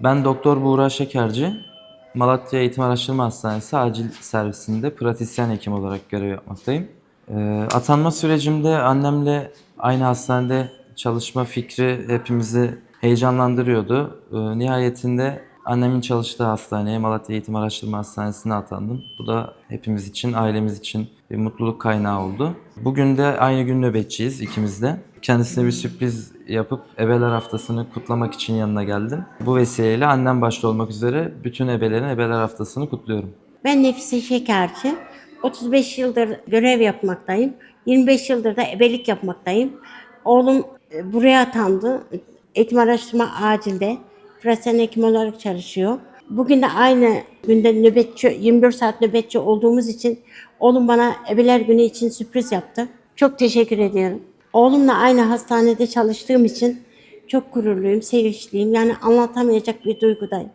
Ben Doktor Buğra Şekerci, Malatya Eğitim Araştırma Hastanesi acil servisinde pratisyen hekim olarak görev yapmaktayım. Atanma sürecimde annemle aynı hastanede çalışma fikri hepimizi heyecanlandırıyordu. Nihayetinde annemin çalıştığı hastaneye, Malatya Eğitim Araştırma Hastanesi'ne atandım. Bu da hepimiz için, ailemiz için bir mutluluk kaynağı oldu. Bugün de aynı gün nöbetçiyiz ikimiz de. Kendisine bir sürpriz yapıp Ebeler Haftası'nı kutlamak için yanına geldim. Bu vesileyle annem başta olmak üzere bütün ebelerin Ebeler Haftası'nı kutluyorum. Ben Nefise Şekerci. 35 yıldır görev yapmaktayım. 25 yıldır da ebelik yapmaktayım. Oğlum buraya atandı. Eğitim araştırma acilde. Pratisyen hekim olarak çalışıyor. Bugün de aynı günde nöbetçi, 24 saat nöbetçi olduğumuz için oğlum bana ebeler günü için sürpriz yaptı. Çok teşekkür ediyorum. Oğlumla aynı hastanede çalıştığım için çok gururluyum, sevinçliyim. Yani anlatamayacak bir duygudayım.